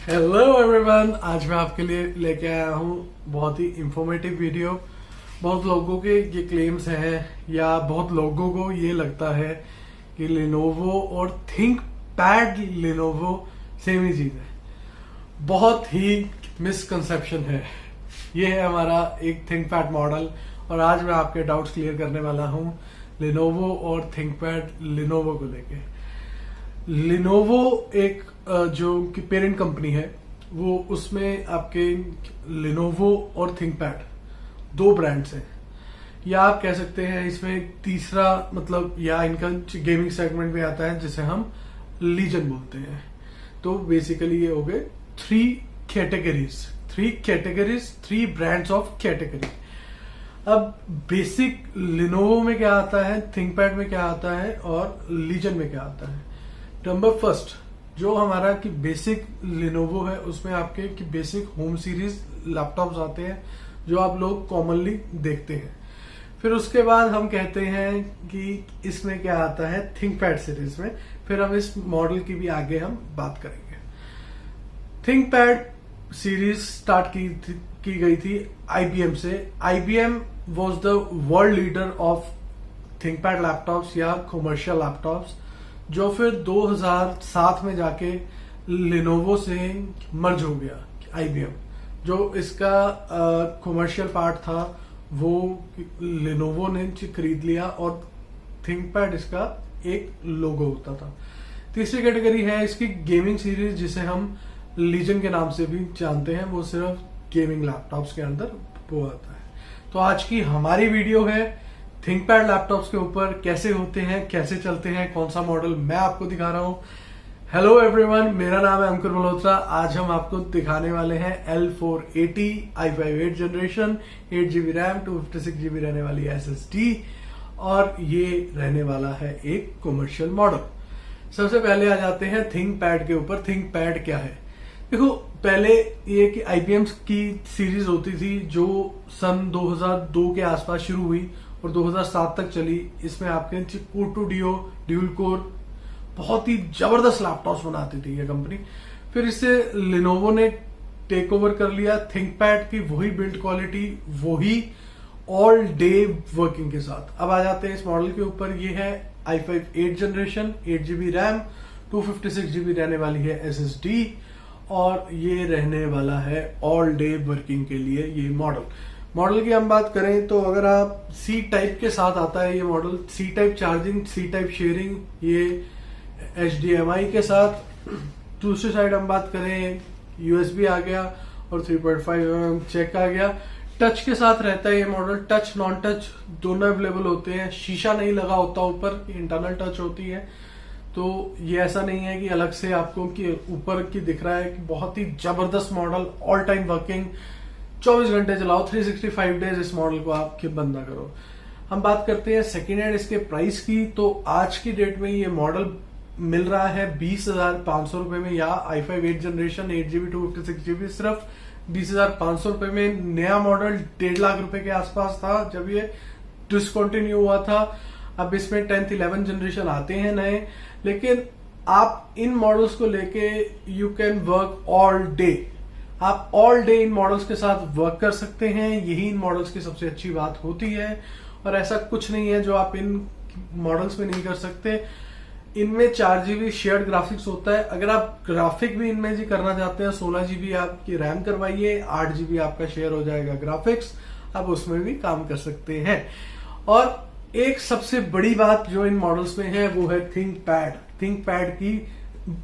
Hello everyone, आज मैं आपके लिए लेके आया हूँ बहुत ही इंफॉर्मेटिव वीडियो। बहुत लोगों के ये क्लेम्स हैं या बहुत लोगों को ये लगता है कि लेनोवो और थिंक पैड लेनोवो सेम ही चीज है। बहुत ही मिसकंसेप्शन है। ये है हमारा एक थिंक पैड मॉडल और आज मैं आपके डाउट्स क्लियर करने वाला हूँ लेनोवो और थिंक पैड लेनोवो को लेके। लिनोवो एक जो कि पेरेंट कंपनी है, वो उसमें आपके लिनोवो और थिंकपैड दो ब्रांड्स हैं, या आप कह सकते हैं इसमें तीसरा मतलब या इनका गेमिंग सेगमेंट में आता है जिसे हम लीजन बोलते हैं। तो बेसिकली ये हो गए three categories, three brands of category. अब बेसिक लिनोवो में क्या आता है, थिंकपैड में क्या आता है और लीजन में क्या आता है। नंबर फर्स्ट जो हमारा की बेसिक लिनोवो है, उसमें आपके की बेसिक होम सीरीज लैपटॉप्स आते हैं जो आप लोग कॉमनली देखते हैं। फिर उसके बाद हम कहते हैं कि इसमें क्या आता है थिंकपैड सीरीज में। फिर हम इस मॉडल की भी आगे हम बात करेंगे। थिंकपैड सीरीज स्टार्ट की गई थी आईबीएम से। IBM was the world leader of ThinkPad laptops या कमर्शियल लैपटॉप्स, जो फिर 2007 में जाके लिनोवो से मर्ज हो गया। आईबीएम जो इसका कमर्शियल पार्ट था वो लिनोवो ने खरीद लिया और थिंकपैड इसका एक लोगो होता था। तीसरी कैटेगरी है इसकी गेमिंग सीरीज, जिसे हम लीजन के नाम से भी जानते हैं। वो सिर्फ गेमिंग लैपटॉप्स के अंदर वो आता है। तो आज की हमारी वीडियो है थिंकपैड लैपटॉप्स के ऊपर, कैसे होते हैं, कैसे चलते हैं, कौन सा मॉडल मैं आपको दिखा रहा हूं। हेलो एवरीवन, मेरा नाम है अंकुर मल्होत्रा। आज हम आपको दिखाने वाले हैं L480 i5 8 generation, 8GB RAM, 256GB रहने वाली SSD, और ये रहने वाला है एक कमर्शियल मॉडल। सबसे पहले आ जाते हैं थिंकपैड के ऊपर। थिंकपैड क्या है? देखो, पहले ये कि आईबीएम की सीरीज होती थी जो सन 2002 के आसपास शुरू हुई और 2007 तक चली। इसमें आपके कोर 2 ड्यूल कोर बहुत ही जबरदस्त लैपटॉप्स बनाती थी ये कंपनी। फिर इससे लिनोवो ने टेक ओवर कर लिया थिंकपैड की वही बिल्ड क्वालिटी, वही ऑल डे वर्किंग के साथ। अब आ जाते हैं इस मॉडल के ऊपर। ये है i5 8 generation, 8GB RAM, 256GB रहने वाली है SSD, और ये रहने वाला है ऑल डे वर्किंग के लिए ये मॉडल की हम बात करें तो अगर आप सी टाइप के साथ आता है ये model, C type charging, C type sharing, ये HDMI के साथ। दूसरी साइड हम बात करें USB आ गया और 3.5mm चेक आ गया। टच के साथ रहता है ये मॉडल। टच नॉन टच दोनों अवेलेबल होते हैं। शीशा नहीं लगा होता ऊपर, इंटरनल टच होती है। तो ये ऐसा नहीं है कि अलग से आपको कि ऊपर की दिख रहा है। कि बहुत ही जबरदस्त मॉडल, ऑल टाइम वर्किंग, 24 घंटे चलाओ, 365 डेज इस मॉडल को आप बंद ना करो। हम बात करते हैं सेकेंड हैंड इसके प्राइस की। तो आज की डेट में ये मॉडल मिल रहा है 20,500 रुपए में, या i5 8 जनरेशन 8GB 256GB सिर्फ 20,500 रुपए में। नया मॉडल 1.5 लाख रुपए के आसपास था जब ये डिसकंटिन्यू हुआ था। अब इसमें 10th 11 जनरेशन आते हैं नए, लेकिन आप इन मॉडल्स को लेके you can work all day. आप ऑल डे इन मॉडल्स के साथ वर्क कर सकते हैं। यही इन मॉडल्स की सबसे अच्छी बात होती है, और ऐसा कुछ नहीं है जो आप इन मॉडल्स में नहीं कर सकते। इनमें 4GB शेयर्ड ग्राफिक्स होता है। अगर आप ग्राफिक भी इनमें जी करना चाहते हैं, 16GB आपकी रैम करवाइए, 8GB आपका शेयर हो जाएगा ग्राफिक्स, आप उसमें भी काम कर सकते हैं। और एक सबसे बड़ी बात जो इन मॉडल्स में है वो है थिंकपैड की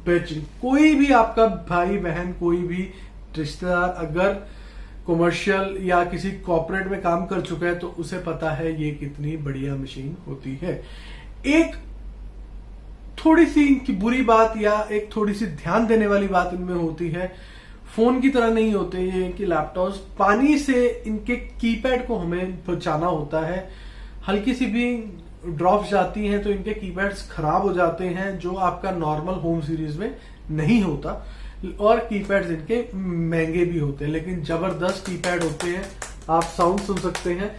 बैचिंग। कोई भी आपका भाई बहन, कोई भी रिश्तेदार अगर कमर्शियल या किसी कॉर्पोरेट में काम कर चुका है तो उसे पता है ये कितनी बढ़िया मशीन होती है। एक थोड़ी सी इनकी बुरी बात या एक थोड़ी सी ध्यान देने वाली बात इनमें होती है, फोन की तरह नहीं होते ये कि लैपटॉप्स। पानी से इनके कीपैड को हमें बचाना होता है। हल्की सी भी ड्रॉप्स जाती हैं तो इनके कीपैड्स खराब हो जाते हैं, जो आपका नॉर्मल होम सीरीज में नहीं होता। और कीपैड्स इनके महंगे भी होते हैं, लेकिन जबरदस्त कीपैड होते हैं। आप साउंड सुन सकते हैं,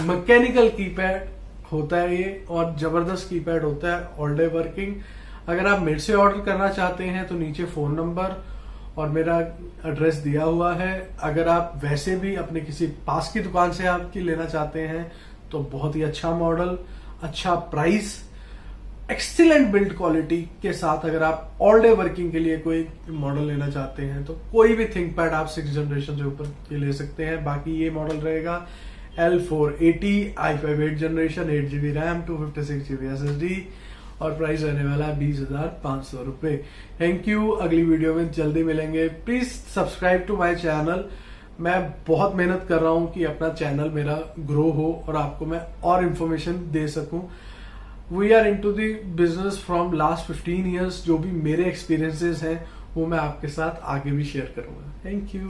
मैकेनिकल कीपैड होता है ये, और जबरदस्त कीपैड होता है, ऑल डे वर्किंग। अगर आप मेरे से ऑर्डर करना चाहते हैं तो नीचे फोन नंबर और मेरा एड्रेस दिया हुआ है। अगर आप वैसे भी अपने किसी पास की दुकान से आपकी लेना चाहते हैं तो बहुत ही अच्छा मॉडल, अच्छा प्राइस, एक्सीलेंट बिल्ड क्वालिटी के साथ अगर आप ऑल डे वर्किंग के लिए कोई मॉडल लेना चाहते हैं तो कोई भी थिंकपैड आप 6th जनरेशन से ऊपर ये ले सकते हैं। बाकी ये मॉडल रहेगा L480 i5 8th generation, 8GB RAM, 256GB SSD और प्राइस रहने वाला है 20,500 रुपए। थैंक यू, अगली वीडियो में जल्दी मिलेंगे। Please subscribe to my channel. मैं बहुत मेहनत कर रहा हूं कि अपना चैनल मेरा ग्रो हो और आपको मैं और इन्फॉर्मेशन दे सकूं। We are into the business from last 15 years. जो भी मेरे एक्सपीरियंसेस हैं वो मैं आपके साथ आगे भी शेयर करूंगा। Thank you.